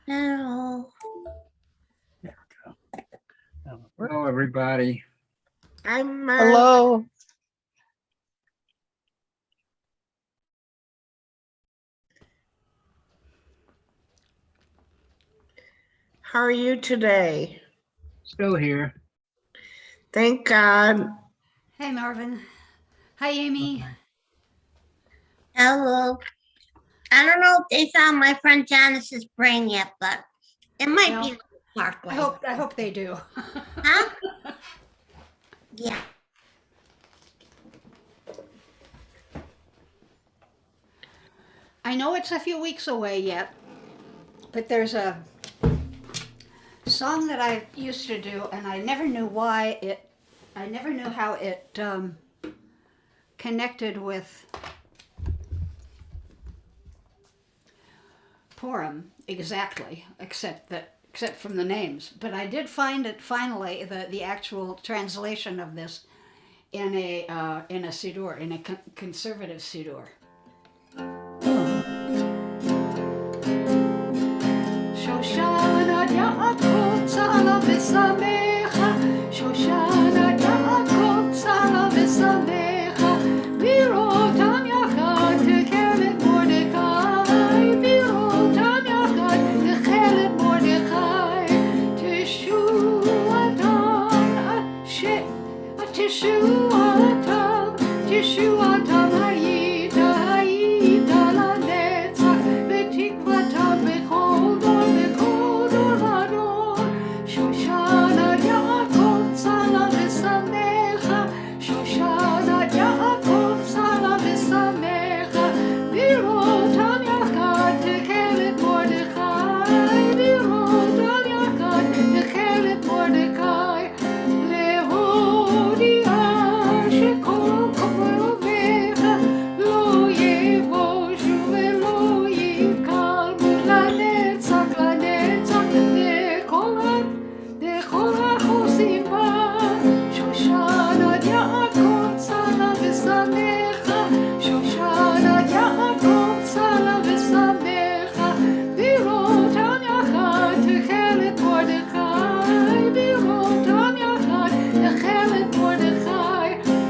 Hello. There we go. Hello, everybody. I'm Hello. How are you today? Still here. Thank God. Hey, Marvin. Hi, Amy. Hello. I don't know if they found my friend Janice's brain yet, but it might Well, be Parkway. I hope they do. Huh? Yeah. I know it's a few weeks away yet, but there's a song that I used to do, and I never knew I never knew how it connected with Purim exactly, except from the names. But I did find it finally, the actual translation of this in a siddur, in a conservative siddur. Shoshana Yaakov Tzala v'samecha, Shoshana Yaakov Tzala v'samecha, Birotam yachad techelet Mordechai, Birotam yachad techelet Mordechai, Teshuatam hayita lanetzach, v'tikvatam b'chol dor vador, Shoshana Yaakov Tzala v'samecha, Shoshana Yaakov Tzala v'samecha, Birotam yachad techelet Mordechai, Birotam yachad techelet Mordechai, Lehodia shekol korovecha, lo yevoshu velo yivkalmu lanetzach deכל hachosim ba, Shoshana Yaakov Tzala v'samecha, Shoshana Yaakov Tzala v'samecha, Birotam yachad techelet Mordechai, Birotam yachad techelet Mordechai,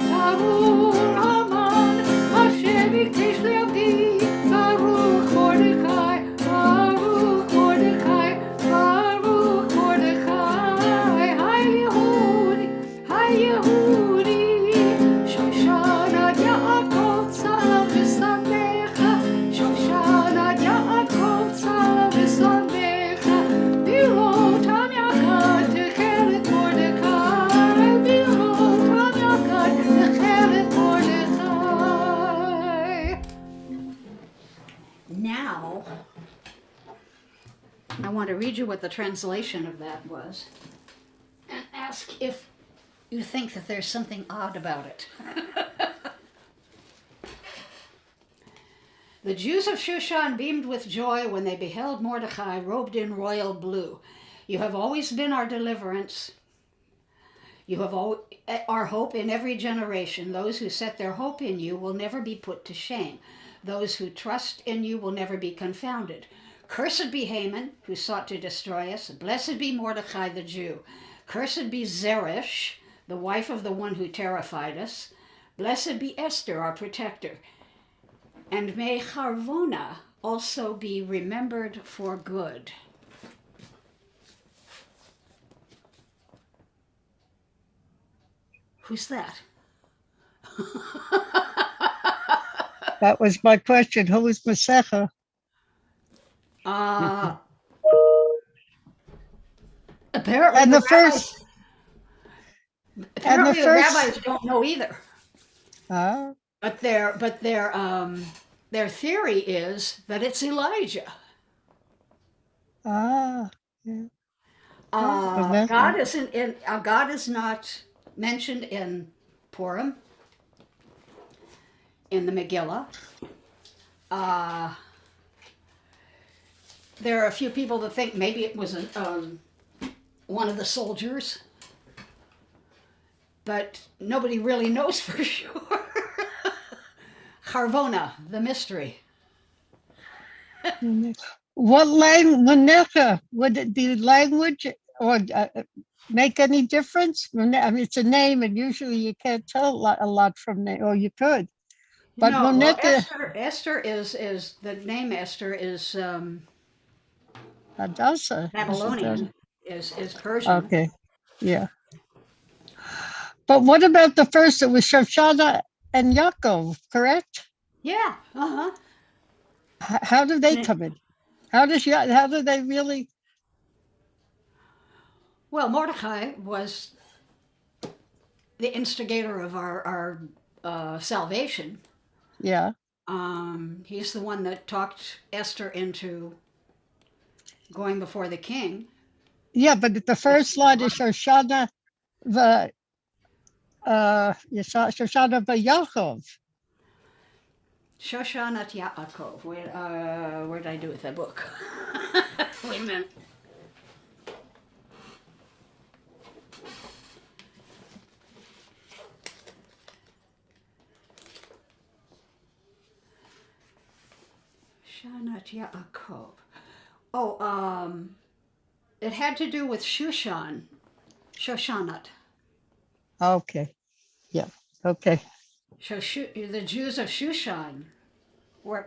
Baruch Haman Hashem bikesh le'avdi, Baruch Mordechai, Baruch Mordechai, Baruch Mordechai, Hay Yehudi, Shoshana Yaakov Tzala v'samecha, Shoshana Yaakov Tzala v'samecha, Birotam yachad techelet Mordechai, Birotam yachad techelet Mordechai. Now, I want to read you what the translation of that was and ask if you think that there's something odd about it. The Jews of Shushan beamed with joy when they beheld Mordecai robed in royal blue. You have always been our deliverance. You have our hope in every generation. Those who set their hope in you will never be put to shame. Those who trust in you will never be confounded. Cursed be Haman, who sought to destroy us. Blessed be Mordecai the Jew. Cursed be Zeresh, the wife of the one who terrified us. Blessed be Esther, our protector. And may Harvona also be remembered for good. Who's that? That was my question. Who is Masecha? Apparently And the the first, apparently the first- rabbis don't know either. ah, But their theory is that it's Elijah. yeah. God is not mentioned in Purim, in the Megillah. There are a few people that think maybe it was one of the soldiers, but nobody really knows for sure. Harvona, the mystery. What language, would it be language or make any difference? I mean, it's a name and usually you can't tell a lot from name, or you could. But No, well, Moneta, Esther is the name Esther is Hadassah. Babylonian, is Persian. Okay, yeah. But what about the first? It was Shoshana and Yaakov, correct? Yeah, uh-huh. How do they And it- come in? How do they really? Well, Mordecai was the instigator of our salvation. Yeah, He's the one that talked Esther into going before the king. yeah. But the first line is Shoshana, Shoshana Yaakov. Shoshanat Yaakov. Where did I do with that book? Wait a minute. Shanat Yaakov. Oh, it had to do with Shushan. Shoshanat. Okay, yeah, okay. The Jews of Shushan were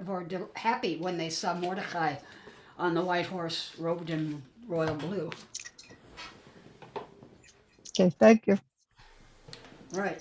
happy when they saw Mordecai on the white horse robed in royal blue. Okay, thank you. Right.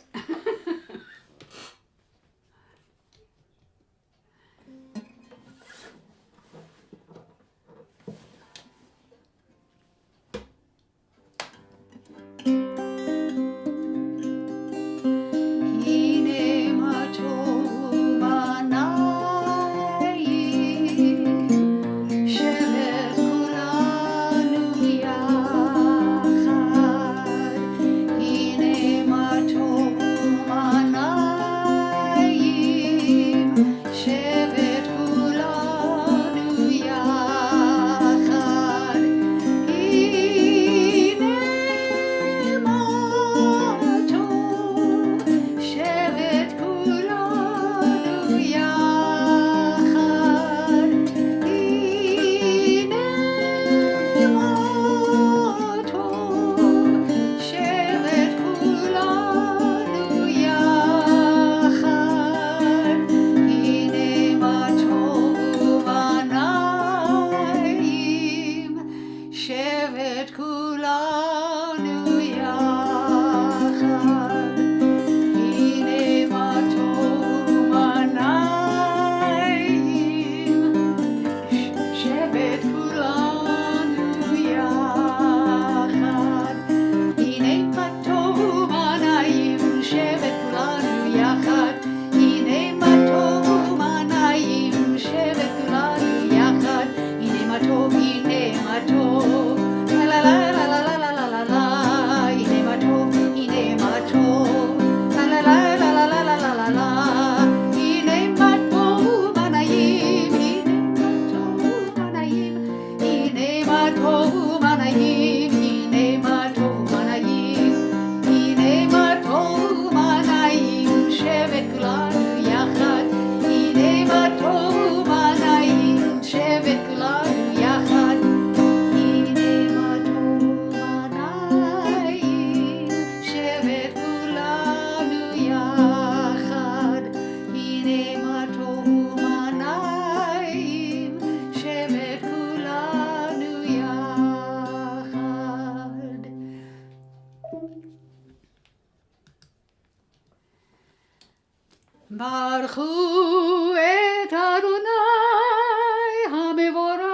Baruchu et Adonai HaMevorach.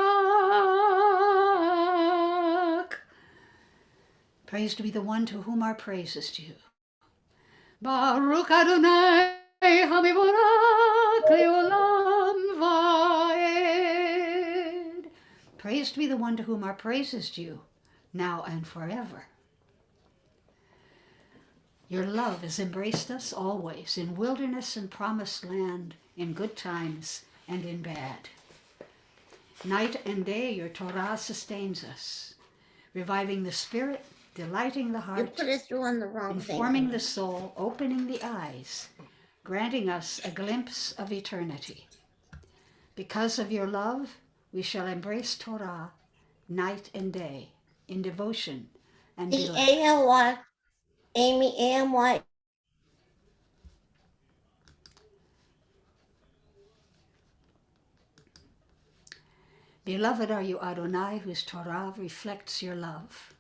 Praise to be the one to whom our praise is due. Baruch Adonai HaMevorach Leolam Vaed. Praise to be the one to whom our praise is due, now and forever. Your love has embraced us always, in wilderness and promised land, in good times and in bad. Night and day, your Torah sustains us, reviving the spirit, delighting the You heart, put us on the wrong thing. informing the soul, opening the eyes, granting us a glimpse of eternity. Because of your love, We shall embrace Torah night and day in devotion and The delight. A-L-Y, Amy, A-M-Y. Beloved are you, Adonai, whose Torah reflects your love.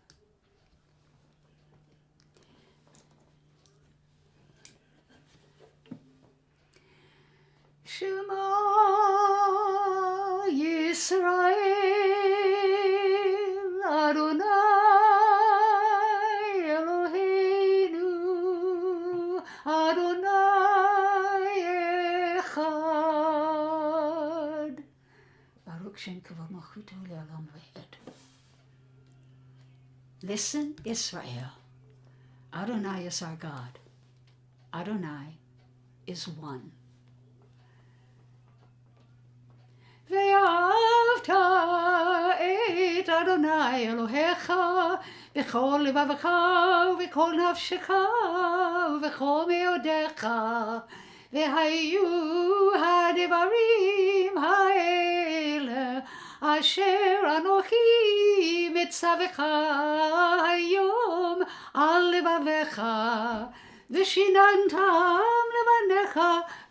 Shema Yisrael, Adonai Eloheinu, Adonai Echad. Baruch Shem Kavod Malchuto Le'olam V'ed. Listen, Israel. Adonai is our God. Adonai is one. ואהבת את אדוני אלוהיך בכל לבבך ובכל נפשך ובכל מאודיך והיו הדברים האלה אשר אנוכי מצווך היום על לבביך ושיננתם לבניך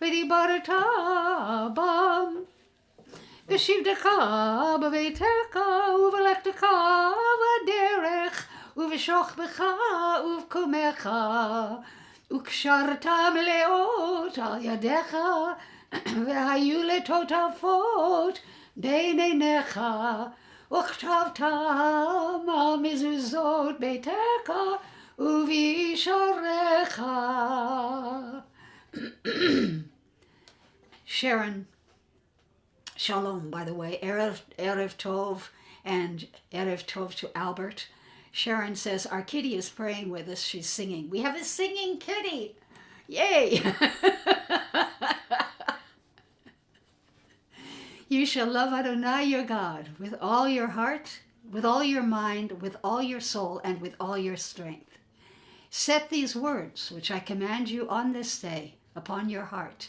ודיברת בם בשבתך בביתך ובלכתך בדרך ובשוכבך ובקומך וקשרת מלאות על ידיך והיו לטוטפות בין עיניך וכתבתם על מזוזות ביתך ובישעריך. Sharon, Shalom, by the way, Erev Tov, and Erev Tov to Albert. Sharon says, our kitty is praying with us. She's singing. We have a singing kitty. Yay! You shall love Adonai your God with all your heart, with all your mind, with all your soul, and with all your strength. Set these words, which I command you on this day, upon your heart.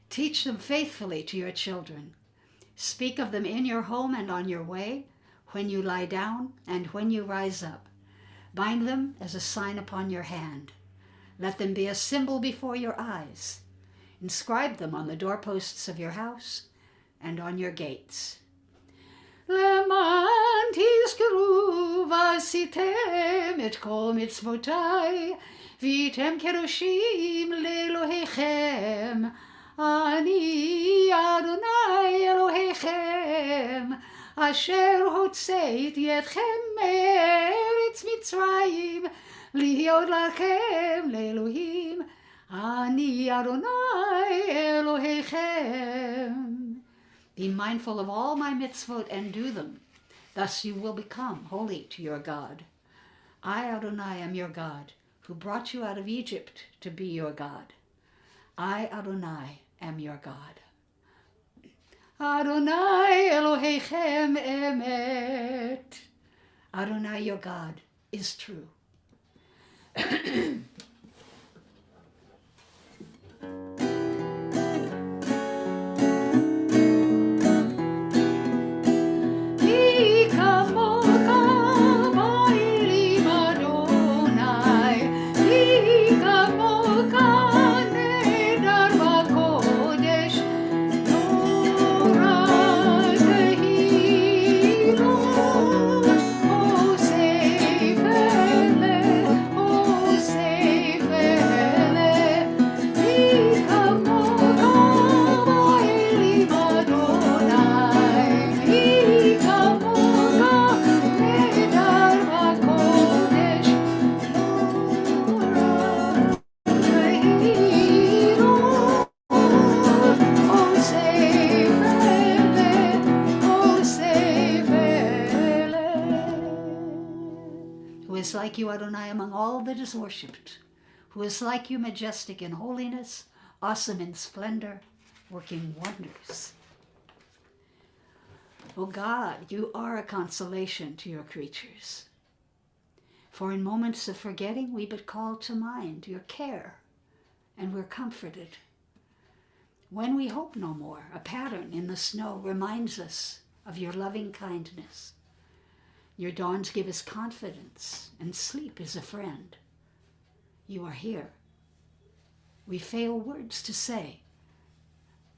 Teach them faithfully to your children. Speak of them in your home and on your way, when you lie down and when you rise up. Bind them as a sign upon your hand. Let them be a symbol before your eyes. Inscribe them on the doorposts of your house and on your gates. למען תזכרו ועשיתם את כל מצוותיי, והייתם קדושים לאלוהיכם. אני אדוני אלוהיכם, אשר הוצאתי אתכם מארץ מצרים, להיות לכם לאלוהים. אני אדוני אלוהיכם. Be mindful of all my mitzvot and do them. Thus you will become holy to your God. I, Adonai, am your God, who brought you out of Egypt to be your God. I, Adonai, am your God. Adonai Elohechem emet. Adonai, your God, is true. Is like you, Adonai, among all that is worshipped, who is like you, majestic in holiness, awesome in splendor, working wonders. O God, you are a consolation to your creatures. For in moments of forgetting, we but call to mind your care, and we're comforted. When we hope no more, a pattern in the snow reminds us of your loving kindness. Your dawns give us confidence, and sleep is a friend. You are here. We fail words to say,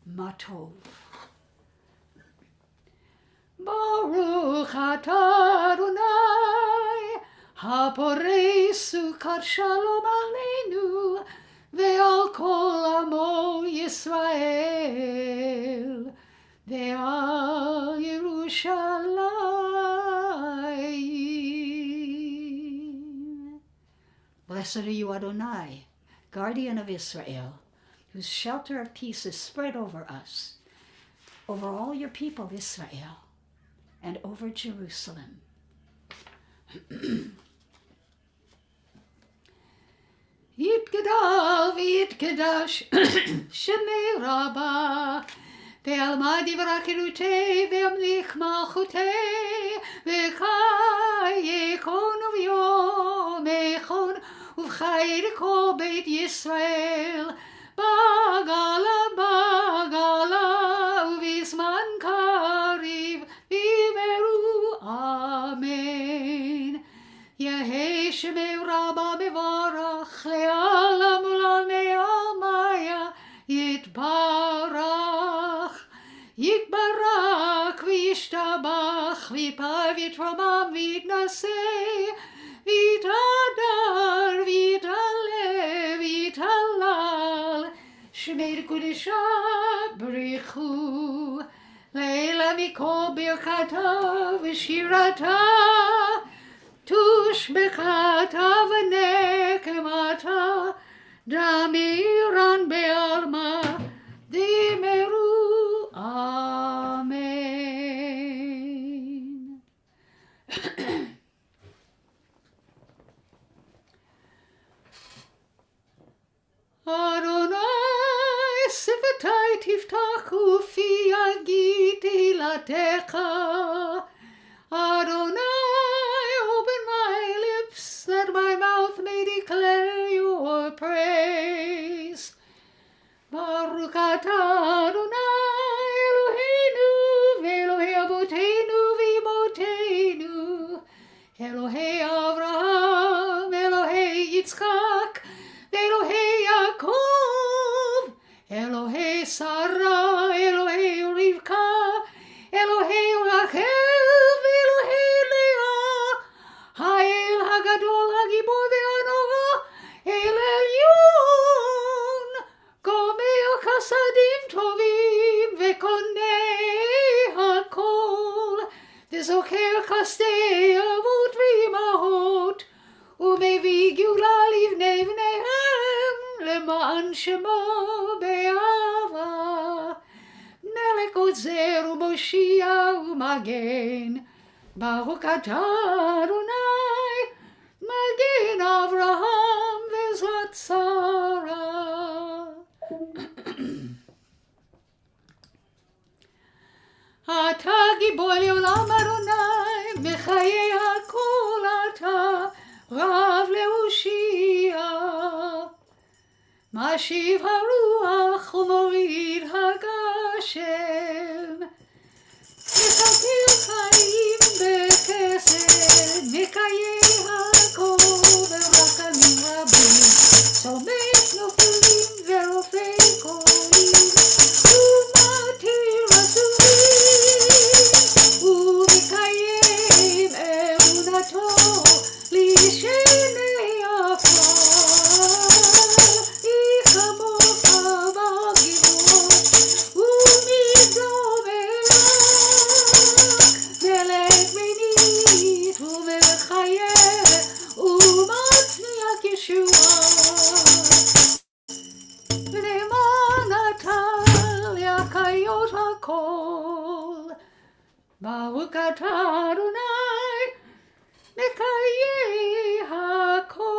Ma Tov. Baruch atah Adonai, haporei sukat shalom aleinu, ve'al kol amo Yisrael, ve'al Yerushalayim. Blessed are you, Adonai, guardian of Israel, whose shelter of peace is spread over us, over all your people, Israel, and over Jerusalem. Yitgedal v'yitgedash Shemei Rabbah ve'alma divra kirutei ve'amlich malchutei ve'chai yekon uv'yom echon uv'chai kol beit Yisrael bagala bagala uv'izman kariv v'meru amen. Yehei Shemei Rabbah mevarach le'alam u'lam me'amaya yitbarach yitbarak v'yishtabach v'yipav yitromam v'yitnaseh v'yitadar v'yitaleh v'yitalal Shemei Kedusha brichu le'ela mikol birkata v'shirata Tushbekata v'nekemata damiran be'alma dimeru amen. Adonai sifatai tiftachu fi yagid ilatecha Adonai, open my lips, that my mouth may declare your praise. Baruch atah Adonai, Eloheinu, v'Elohei Avoteinu, v'Imoteinu, Elohei Avraham, Elohei Yitzchak, v'Elohei Yaakov, Elohei Sarah, Elohei Rivka, Elohei Rachel, Ha'el Hagadol Hagibor ve'Hanora El Elyon Gomer Chasadim Tovim ve'Konei Hakol V'Zoker Chasdei Avot v'Imahot U'Mevi Geula Livnei V'neihem Le'ma'an Shemo be'ava Melech Ozer u'Moshia u'Magen Baruch atah Adonai, Magen Avraham v'Ezrat Sarah. Atah gibor le'olam Adonai, mechayei hakol atah, Rav le'Ushia. Mashiv haruach u'morid hagashem. Mekayei חיים בחסד, מקיים הכל ברחמים רבים, צומח נופלים ורופא קוראים, ומתיר אסורים, ומקיים אמונתו לשני עפר, היא כמוך בגינות, ומגדום מלך מינית ומחייב ומצמיח ישועה ולמען נטל להחיות הכל ברוך אתה אדוני מחיי הכל.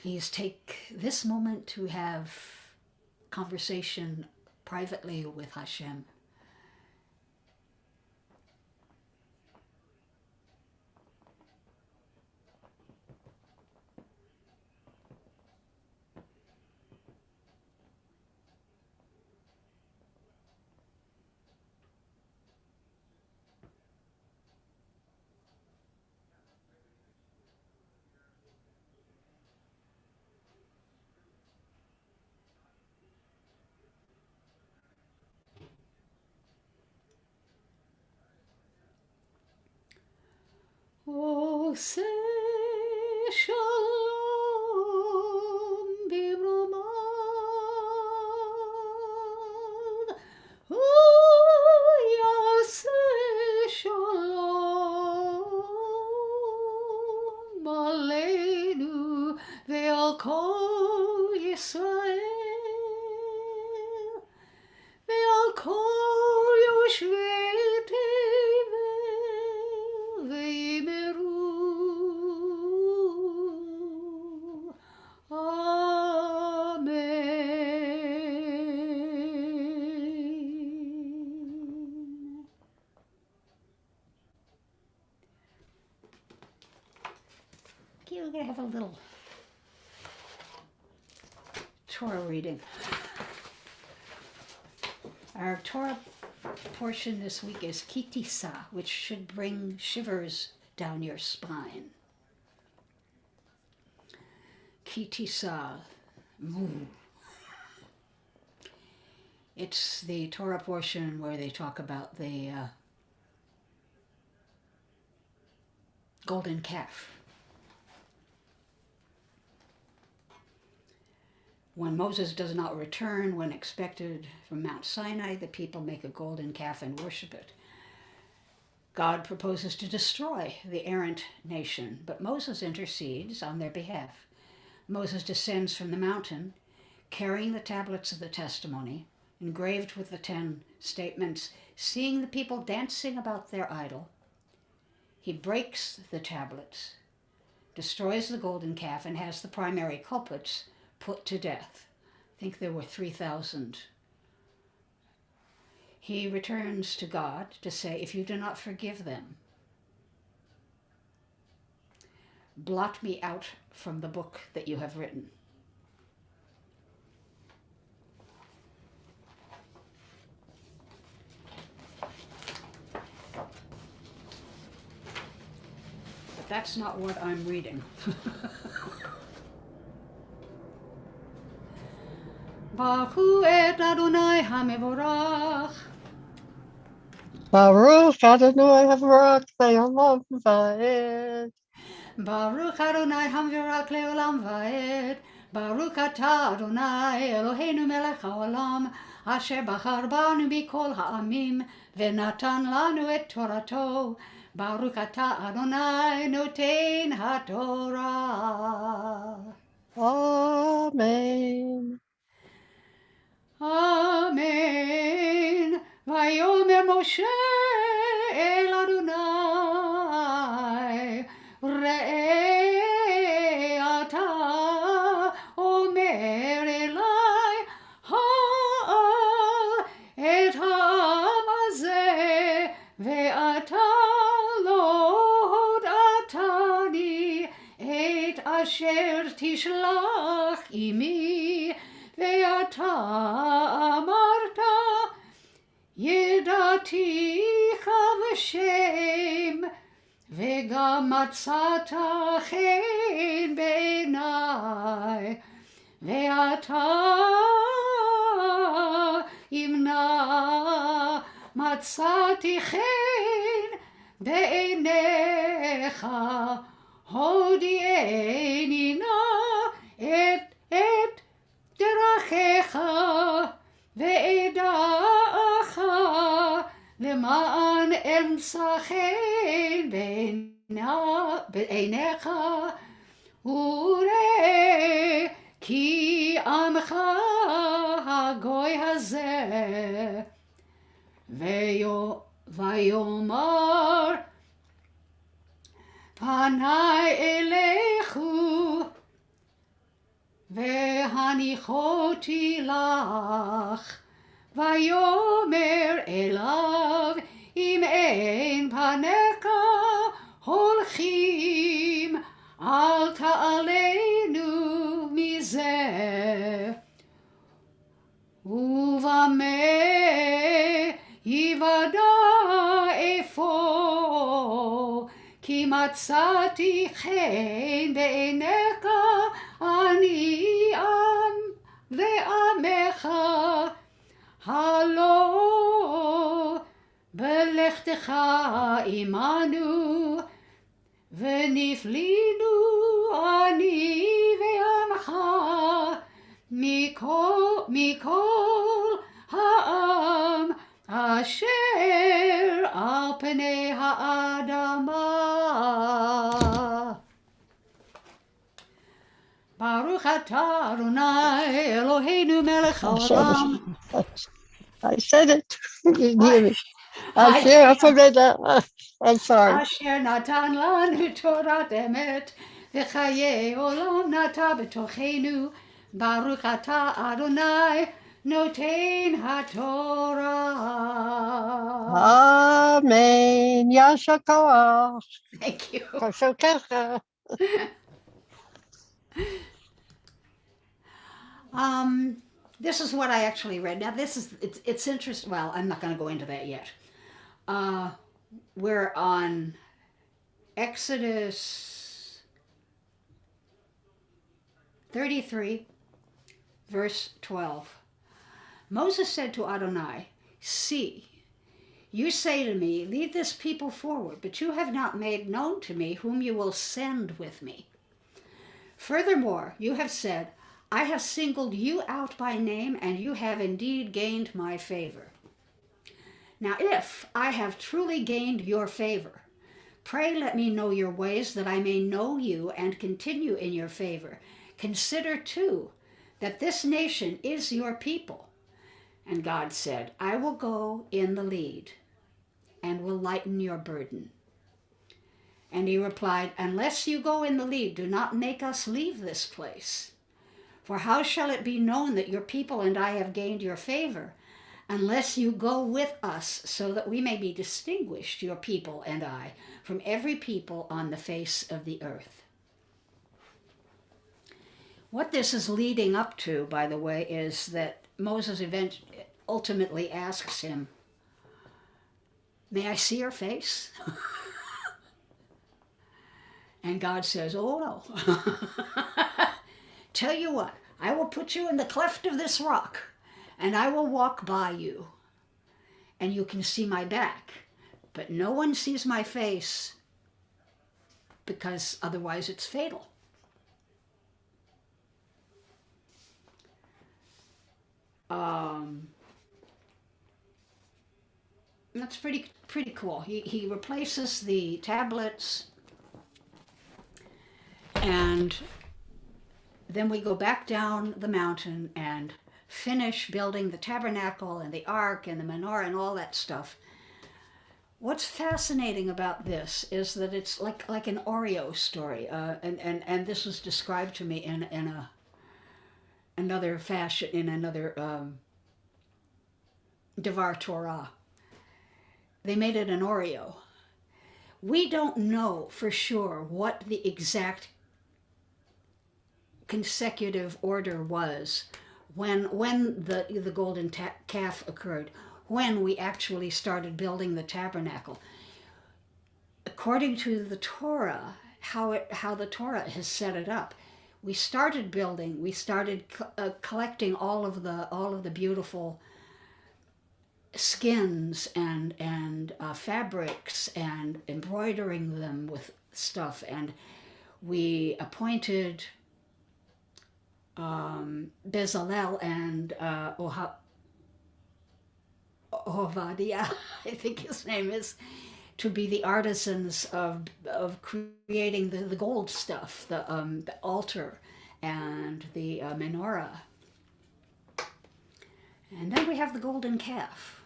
Please take this moment to have conversation privately with Hashem. יעשה שלום במרומיו, הוא יעשה שלום עלינו ועל כל ישראל ועל כל יושבי תבל ויאמרו אמן. Okay, we're going to have a little Torah reading. Our Torah portion this week is Kitisa, which should bring shivers down your spine. Kitisa. It's the Torah portion where they talk about the golden calf. When Moses does not return when expected from Mount Sinai, the people make a golden calf and worship it. God proposes to destroy the errant nation, but Moses intercedes on their behalf. Moses descends from the mountain, carrying the tablets of the testimony, engraved with the 10 statements, seeing the people dancing about their idol. He breaks the tablets, destroys the golden calf, and has the primary culprits put to death. I think there were 3,000. He returns to God to say, if you do not forgive them, blot me out from the book that you have written. But that's not what I'm reading. Baruch et Adonai HaMevorach. Baruch Adonai Havarach Le'olam Va'ed. Baruch Adonai HaMevorach Le'olam Va'ed. Baruch atah Adonai Eloheinu melech haolam, asher bachar banu mikol ha'amim, v'natan lanu et Torato. Baruch atah Adonai noten haTorah. Amen. Amen. Vayomer Moshe el Adonai, Re'eh ata omer elai, ha'al et ha'am hazeh, ve'ata lo hodatani, et asher tishlach imi, ואתה אמרת ידעתיך בשם וגם מצאת חן בעיניי ואתה ימנע מצאתי חן בעיניך הודיעני נא את דרכיך ואדעך למען אמצא חן בעיניך וראה כי עמך הגוי הזה ויאמר פניי אליכו והניחותי לך ויאמר אליו אם אין פניך הולכים אל תעלנו מזה ובמה יוודע אפוא כי מצאתי חן בעיניך אני עם ועמך הלא בלכתך עמנו ונפלינו אני ועמך מכל העם אשר על פני האדמה. ברוך אתה אדוני אלוהינו מלך העולם. I said it. You didn't hear me. I'm sorry. אשר נתן לנו תורת אמת וחיי עולם נטע בתוכנו. ברוך אתה אדוני נותן התורה. Amen. Yasha koach. Thank you. Koshokecha. This is what I actually read. Now it's interesting. Well, I'm not going to go into that yet. We're on Exodus 33, verse 12. Moses said to Adonai, "See, you say to me, lead this people forward, but you have not made known to me whom you will send with me. Furthermore, you have said, I have singled you out by name, and you have indeed gained my favor. Now if I have truly gained your favor, pray let me know your ways, that I may know you and continue in your favor. Consider too that this nation is your people." And God said, "I will go in the lead and will lighten your burden." And he replied, "Unless you go in the lead, do not make us leave this place. For how shall it be known that your people and I have gained your favor, unless you go with us, so that we may be distinguished, your people and I, from every people on the face of the earth?" What this is leading up to, by the way, is that Moses ultimately asks him, "May I see your face?" And God says, "Oh no." "Tell you what, I will put you in the cleft of this rock, and I will walk by you, and you can see my back, but no one sees my face, because otherwise it's fatal." That's pretty cool. He replaces the tablets, and then we go back down the mountain and finish building the tabernacle and the ark and the menorah and all that stuff. What's fascinating about this is that it's like an Oreo story, and this was described to me in another fashion, in another Devar Torah. They made it an Oreo. We don't know for sure what the exact consecutive order was when the golden calf occurred, when we actually started building the tabernacle. According to the Torah, how the Torah has set it up, we started building, we started collecting all of the beautiful skins and fabrics and embroidering them with stuff, and we appointed Bezalel and Ovadia, I think his name is, to be the artisans of creating the gold stuff, the altar and the menorah. And then we have the golden calf.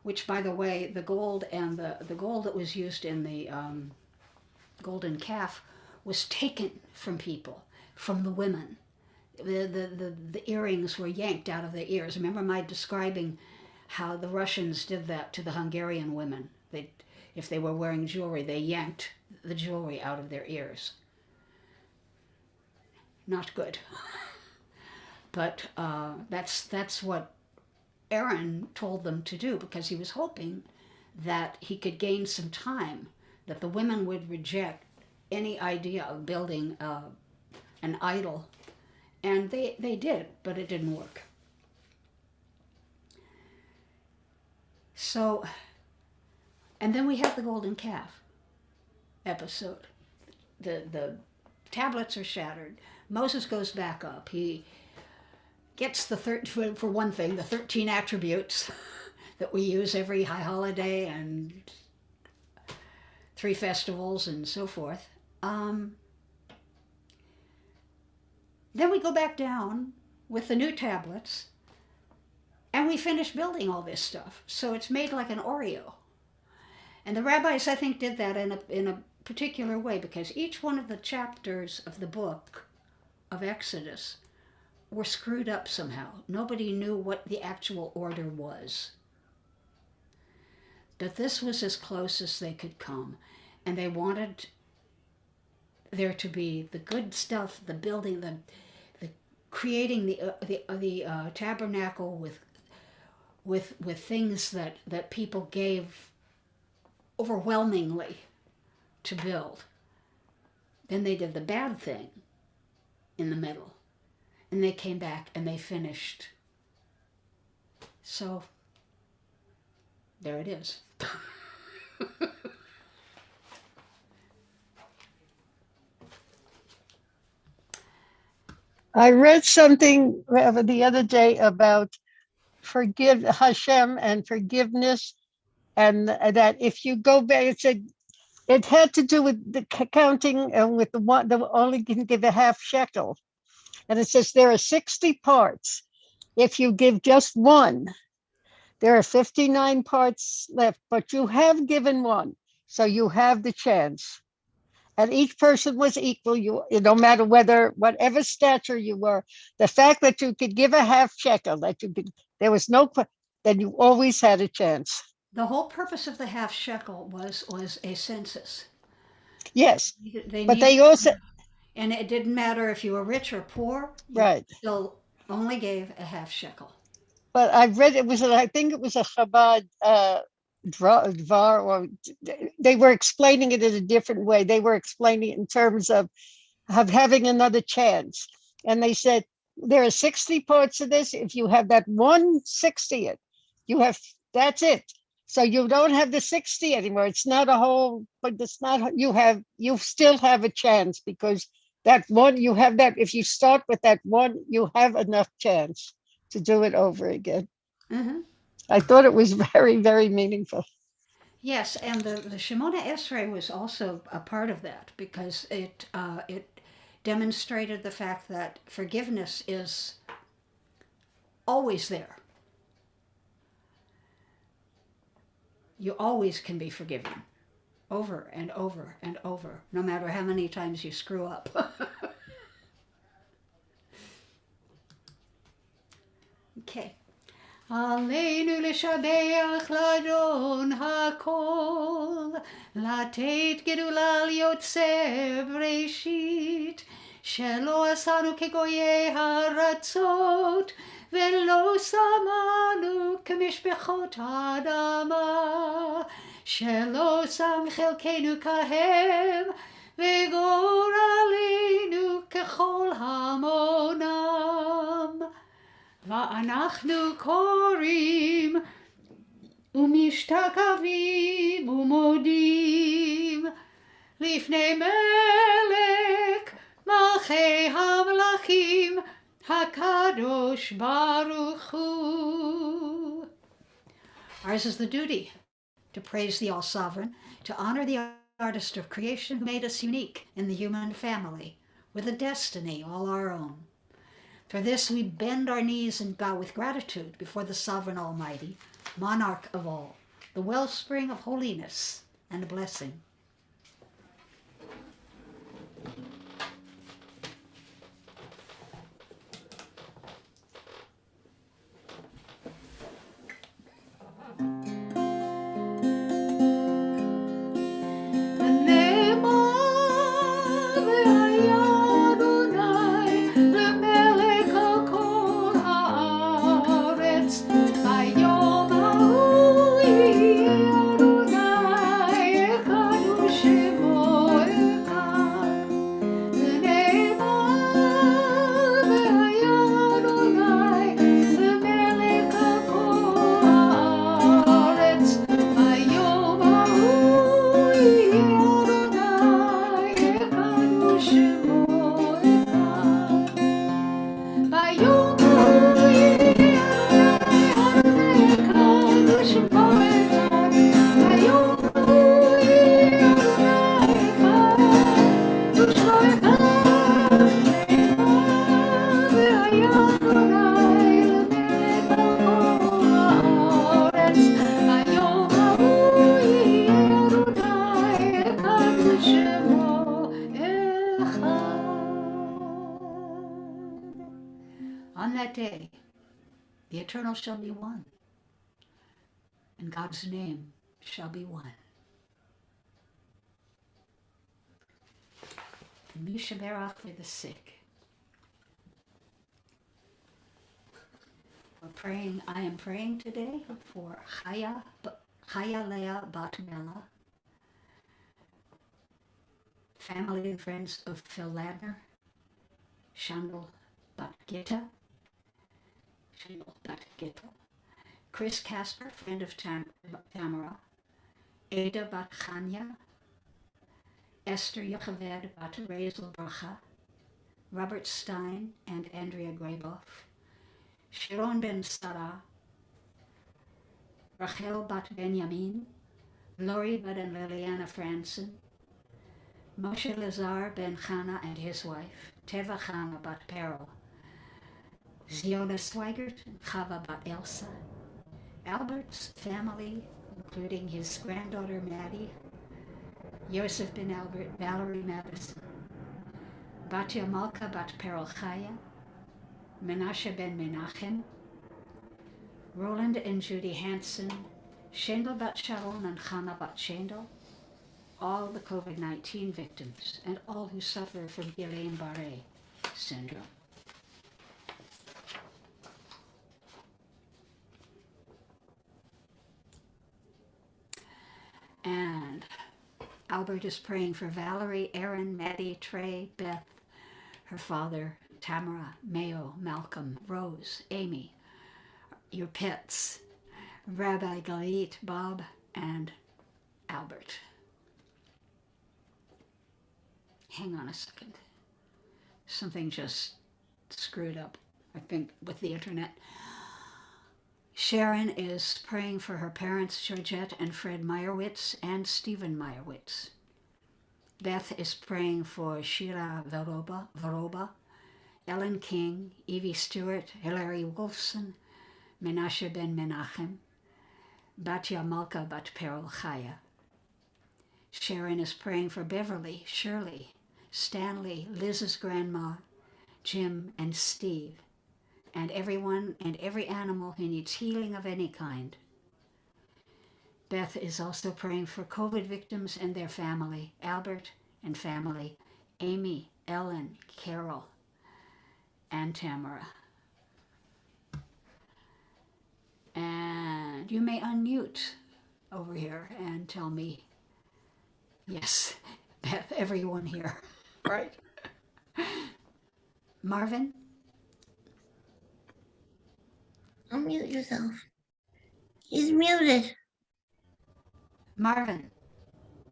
Which, by the way, the gold and the gold that was used in the golden calf was taken from people, from the women. The earrings were yanked out of their ears. Remember my describing how the Russians did that to the Hungarian women? If they were wearing jewelry, they yanked the jewelry out of their ears. Not good. But that's what Aaron told them to do, because he was hoping that he could gain some time, that the women would reject any idea of building an idol. And they did, but it didn't work. So, and then we have the golden calf episode. The tablets are shattered. Moses goes back up. He gets for one thing, the 13 attributes that we use every high holiday and 3 festivals and so forth. Then we go back down with the new tablets and we finish building all this stuff. So it's made like an Oreo. And the rabbis, I think, did that in a particular way, because each one of the chapters of the book of Exodus were screwed up somehow. Nobody knew what the actual order was. But this was as close as they could come. And they wanted there to be the good stuff, the building, the creating the tabernacle with things that people gave overwhelmingly to build. Then they did the bad thing in the middle, and they came back and they finished. So there it is. I read something the other day about forgive Hashem and forgiveness, and that if you go back, it said it had to do with the counting and with the one that only can give a half shekel, and it says there are 60 parts. If you give just one, there are 59 parts left, but you have given one, so you have the chance. And each person was equal. You no matter whatever stature you were, the fact that you could give a half shekel, that you could, there was no, then you always had a chance. The whole purpose of the half shekel was a census. Yes, They but needed, they also, and it didn't matter if you were rich or poor. You right. still only gave a half shekel. But I read I think it was a Chabad Dvar, or they were explaining it in a different way. They were explaining it in terms of having another chance. And they said, there are 60 parts of this. If you have that 1/60th, that's it. So you don't have the 60 anymore. It's not a whole, but it's not, you still have a chance, because that one, you have that, if you start with that one, you have enough chance to do it over again. Mm-hmm. I thought it was very, very meaningful. Yes, and the Shemona Esrei was also a part of that, because it demonstrated the fact that forgiveness is always there. You always can be forgiven, over and over and over, no matter how many times you screw up. Okay. עלינו לשבח לאדון הכל, לתת גדולה ליוצר בראשית, שלא עשנו כגויי הארצות, ולא שמנו כמשפחות האדמה, שלא שם חלקנו כהם, וגורלנו ככל המונם. ואנחנו קוראים ומשתקבים ומודים לפני מלך מלכי המלכים הקדוש ברוך הוא. Ours is the duty to praise the All-Sovereign, to honor the artist of creation who made us unique in the human family, with a destiny all our own. For this we bend our knees and bow with gratitude before the Sovereign Almighty, Monarch of all, the wellspring of holiness and blessing. On that day, the eternal shall be one, and God's name shall be one. Mishaberach for the sick. I am praying today for Chaya Leah Bat Mela, family and friends of Phil Ladner, Shandel Bat Gita, Chris Casper, friend of Tamara, Ada Bat Chanya, Esther Yocheved Bat Rezel Bracha, Robert Stein and Andrea Graboff, Sharon Ben Sarah, Rachel Bat Benjamin, Lori Bat and Liliana Franson, Moshe Lazar Ben Chana and his wife, Teva Chana Bat Peril, Ziona Swigert and Chava Bat Elsa, Albert's family, including his granddaughter Maddie, Yosef Ben Albert, Valerie Madison, Batya Malka Bat Peril Chaya, Menashe Ben Menachem, Roland and Judy Hansen, Shendel Bat Sharon and Chana Bat Shendel, all the COVID-19 victims and all who suffer from Guillain-Barré syndrome. And Albert is praying for Valerie, Aaron, Maddie, Trey, Beth, her father, Tamara, Mayo, Malcolm, Rose, Amy, your pets, Rabbi Galit, Bob, and Albert. Hang on a second. Something just screwed up, I think, with the internet. Sharon is praying for her parents, Georgette and Fred Meyerowitz and Stephen Meyerowitz. Beth is praying for Sheila Varoba, Ellen King, Evie Stewart, Hilary Wolfson, Menashe Ben Menachem, Batya Malka Bat Peril Chaya. Sharon is praying for Beverly, Shirley, Stanley, Liz's grandma, Jim, and Steve, and everyone and every animal who needs healing of any kind. Beth is also praying for COVID victims and their family, Albert and family, Amy, Ellen, Carol, and Tamara. And you may unmute over here and tell me, yes, Beth, everyone here, right? Marvin? Unmute yourself. He's muted. Marvin?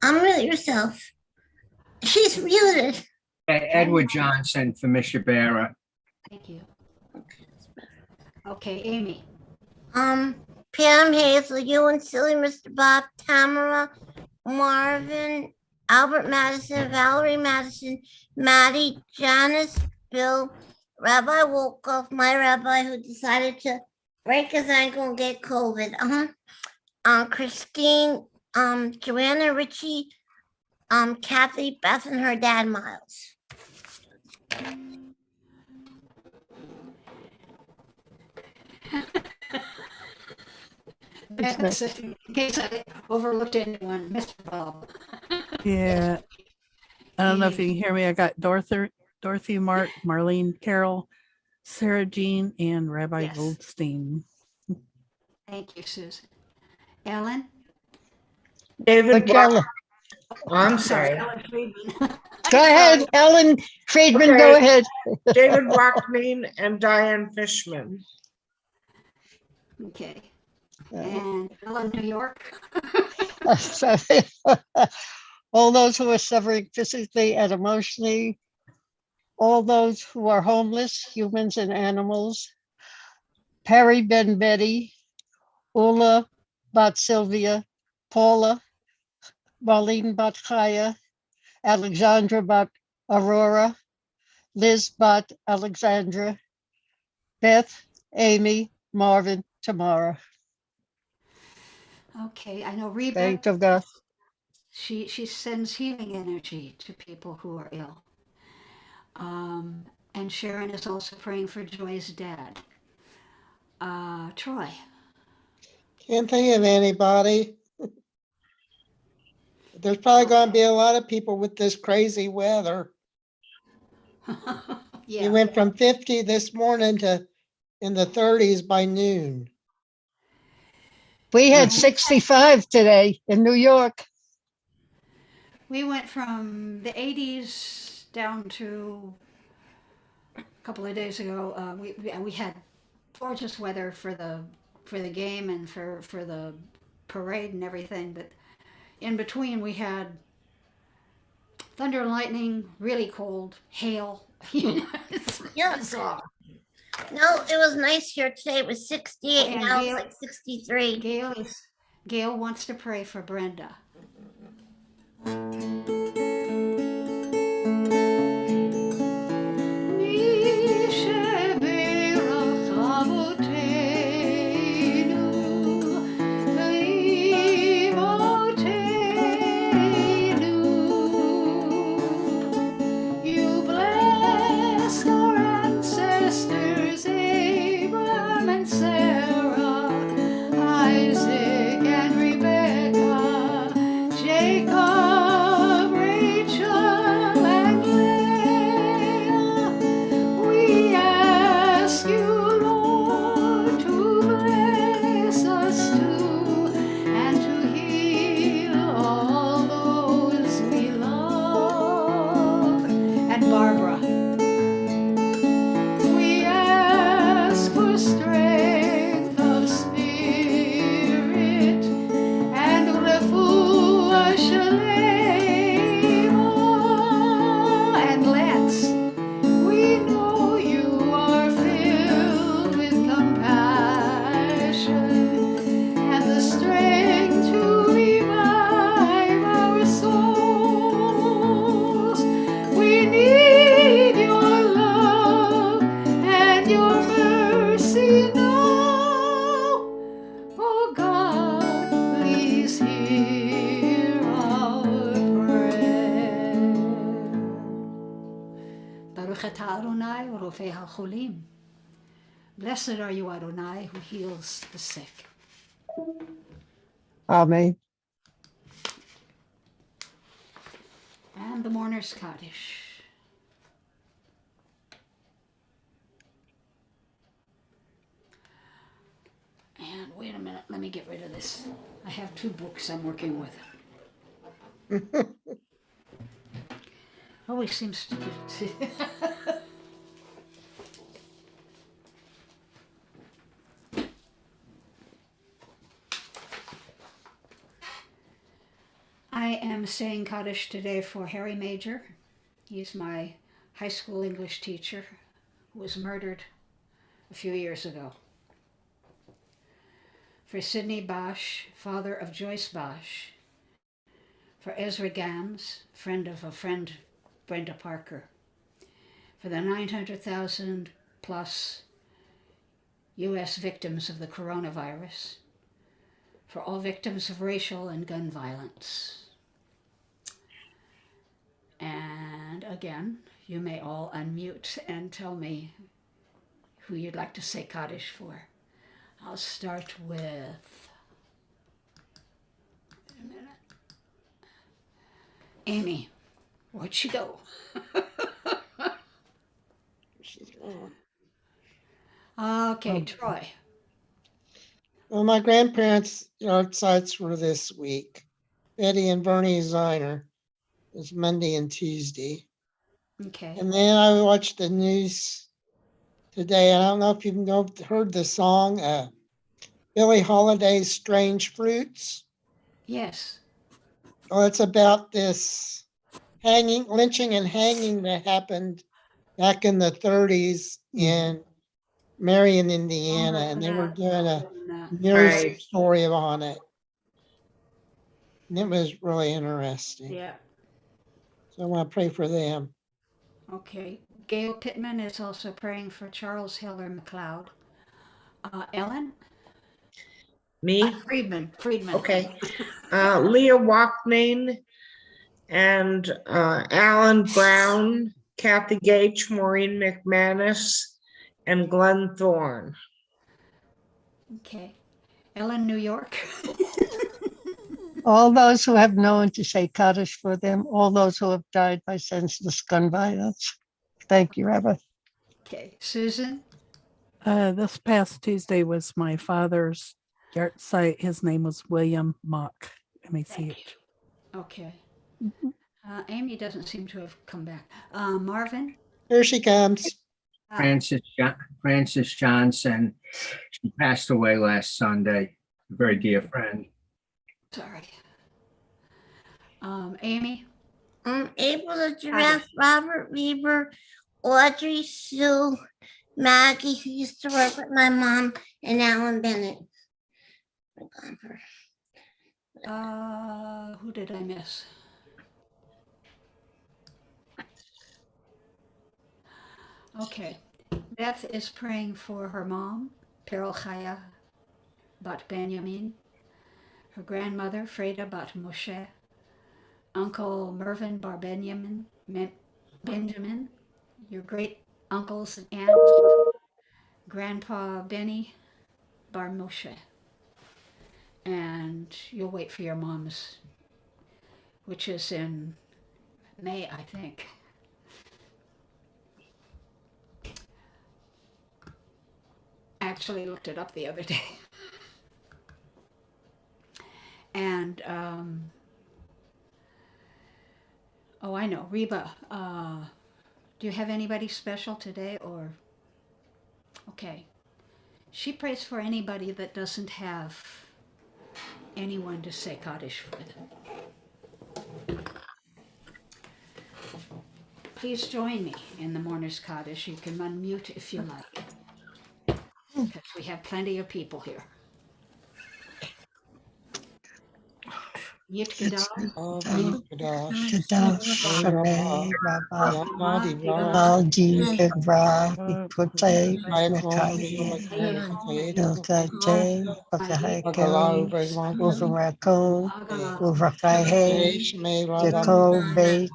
Unmute yourself. She's muted. Edward Johnson for Mishabera. Thank you. Okay, Amy. Pam Hazel, you and Silly Mr. Bob, Tamara, Marvin, Albert Madison, Valerie Madison, Maddie, Janice, Bill, Rabbi Wolkoff, my rabbi who decided to break his ankle and get COVID. Christine, Joanna, Richie, Kathy, Beth, and her dad, Miles. Beth, in case I overlooked anyone, Mr. Bob. Yeah. I don't know if you can hear me. I got Dorothy, Mark, Marlene, Carol, Sarah Jean, and Rabbi Yes. Goldstein. Thank you, Susan. Ellen? David, Ellen. Oh, I'm sorry. Ellen Friedman. Go ahead, Ellen Friedman, Okay. go ahead. David Rockmean and Diane Fishman. Okay. And Ellen, New York? All those who are suffering physically and emotionally, all those who are homeless, humans and animals, Perry Ben Betty, Ula Bat Sylvia, Paula, Marlene Bat Chaya, Alexandra Bat Aurora, Liz Bat Alexandra, Beth, Amy, Marvin, Tamara. Okay, I know Reba. Thank you, God. She sends healing energy to people who are ill. And Sharon is also praying for Joy's dad. Troy. Can't think of anybody. There's probably going to be a lot of people with this crazy weather. We Yeah. went from 50 this morning to in the 30s by noon. We had 65 today in New York. We went from the 80s down to a couple of days ago. We had gorgeous weather for the game and for the parade and everything, but in between we had thunder and lightning, really cold, hail. It's Yeah. bizarre. No, it was nice here today. It was 68, And now Gail- it's like 63. Gail wants to pray for Brenda. You bless our ancestors, Abraham and Sarah, Isaac and Rebekah, Jacob, Rachel, and Leah. We ask you, Lord, to bless us too, and to heal all those we love. And Barbara. We ask for strength of spirit and refuah shalema. And Lance, we know you are filled with compassion and the strength to revive our souls. We need your love and your mercy now. Oh God, please hear our prayer. Baruch atah Adonai rofei hacholim. Blessed are you, Adonai, who heals the sick. Amen. And the mourner's Kaddish. And wait a minute, let me get rid of this. I have two books I'm working with. Always seems to be. I am saying Kaddish today for Harry Major. He's my high school English teacher who was murdered a few years ago. For Sidney Bosch, father of Joyce Bosch. For Ezra Gams, friend of a friend, Brenda Parker. For the 900,000 plus U.S. victims of the coronavirus. For all victims of racial and gun violence. And again, you may all unmute and tell me who you'd like to say Kaddish for. I'll start with, wait a minute. Amy, where'd she go? She's gone. Okay, Troy. Well, my grandparents' yard sites were this week. Betty and Bernie Ziner. It's Monday and Tuesday. Okay. And then I watched the news today. I don't know if you've heard the song, Billie Holiday's Strange Fruits. Yes. Well, it's about this lynching and hanging that happened back in the 30s in Marion, Indiana, and they were doing a news Right. story on it. And it was really interesting. Yeah. So I want to pray for them. Okay. Gail Pittman is also praying for Charles Hiller McLeod. Ellen? Me? Friedman. Okay. Leah Walkman and Alan Brown Kathy Gage, Maureen McManus, and Glenn Thorne. Okay. Ellen, New York. All those who have known to say Kaddish for them, all those who have died by senseless gun violence. Thank you, Rabbi. Okay. Susan. This past Tuesday was my father's yard site. His name was William Mock, M-A-C-H. Okay. Amy doesn't seem to have come back. Marvin. Here she comes. Frances Johnson. She passed away last Sunday. A very dear friend. Sorry. Amy. April the Giraffe, Robert Weaver, Audrey Sue, Maggie, who used to work with my mom, and Alan Bennett. Who did I miss? Okay. Beth is praying for her mom, Peril Chaya Bat Benjamin, her grandmother, Freda Bat Moshe, Uncle Mervyn Bar Benjamin, your great uncles and aunts, Grandpa Benny Bar Moshe. And you'll wait for your mom's, which is in May, I think. I actually looked it up the other day. And, oh, I know, Reba, do you have anybody special today or? Okay. She prays for anybody that doesn't have anyone to say Kaddish for them. Please join me in the Mourner's Kaddish. You can unmute if you like, because we have plenty of people here. Yit Gadol, Kadash, Shamay, Rabbi, Aldi, Ra, Ikute, Mekai, Ilkate, Pakahakel, Uvarakon, Uvrakaihe, Jacob, Beit,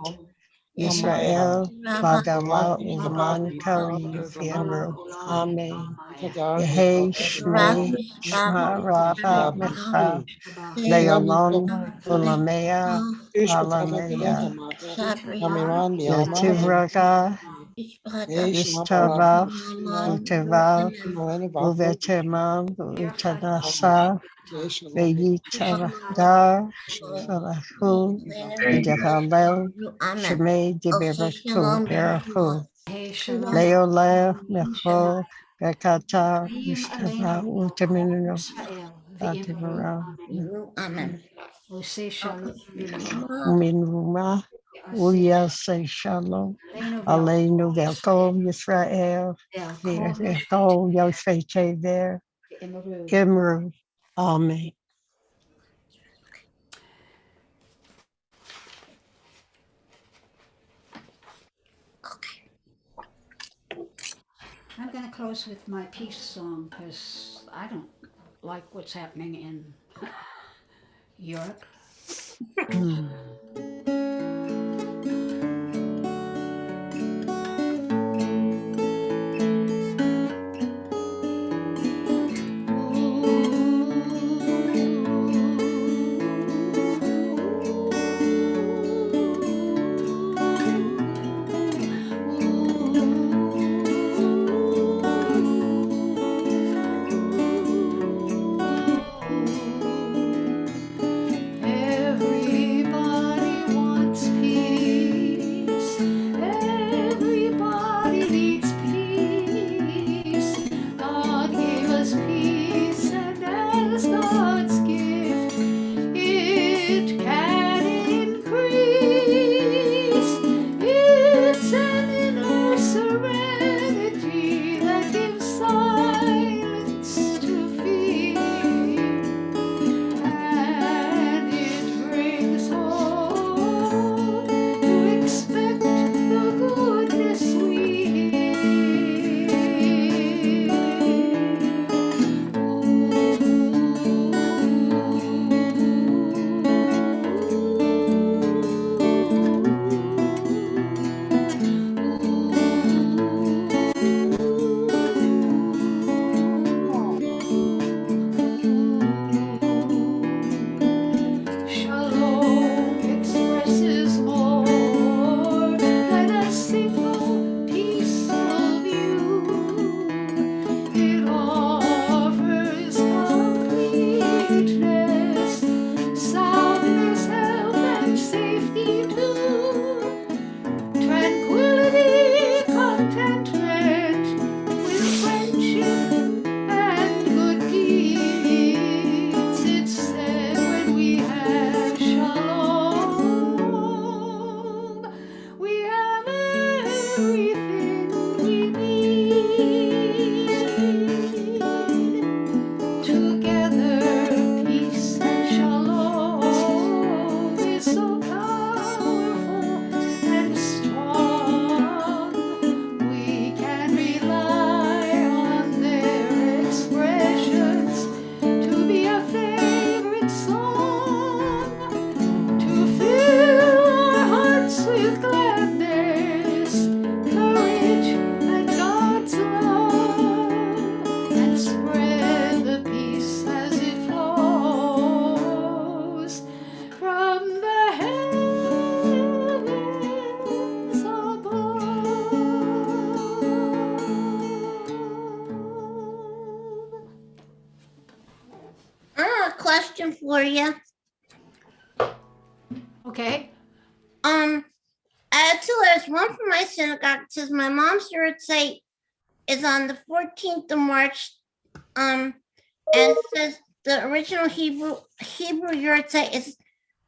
Israel, Vagamal, Ilman, Kari, Yufirmu, Amen. Yehi, Shmei, Shma, Raha, Mecha, Leolon, Ulamea, Alamea, Yativraga, Yistavav, Utavav, Uvetemam, Utanasa, Veyitavadar, Salahu, Idahalel, Shemay, Dibiraku, Berahu, Leoleh, Mecho, Bekata, Yistava, Utamino, Ativara, Amen. Minruma, Uya say Shalom, Aleinu Velkom Yisrael, Velkom Yosfete there, Imru, Amen. I'm going to close with my peace song because I don't like what's happening in Europe. Everybody question for you. Okay. I have two letters. One from my synagogue. It says my mom's yahrzeit is on the 14th of March. And it says the original Hebrew yahrzeit is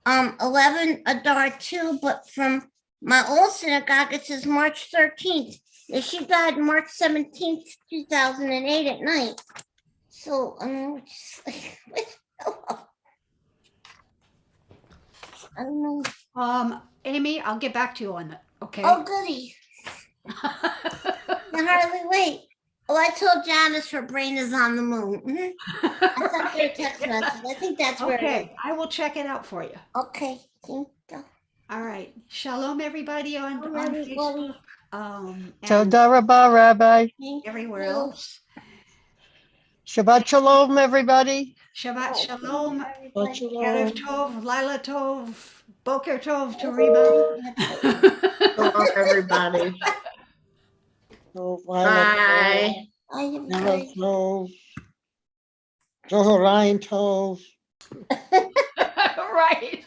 11 Adar 2, but from my old synagogue it says March 13th. And she died March 17th, 2008 at night. So I don't know. Amy, I'll get back to you on that. Okay. Oh, goody. Can hardly wait. Oh, I told Janice her brain is on the moon. Mhm. I sent her a text message. I think that's where it Okay, I will check it out for you. is. Okay. Thank you. All right. Shalom, everybody on Everybody. Facebook. And Toda Rabah, Rabbi. Thank everywhere you. else. Shabbat Shalom, everybody. Shabbat Shalom. But you Erev know, Tov, Laila Tov, Boker Tov to Reba. Hello, everybody. so Violet, Bye. Yellow Tov, Zoharain Tov. Right.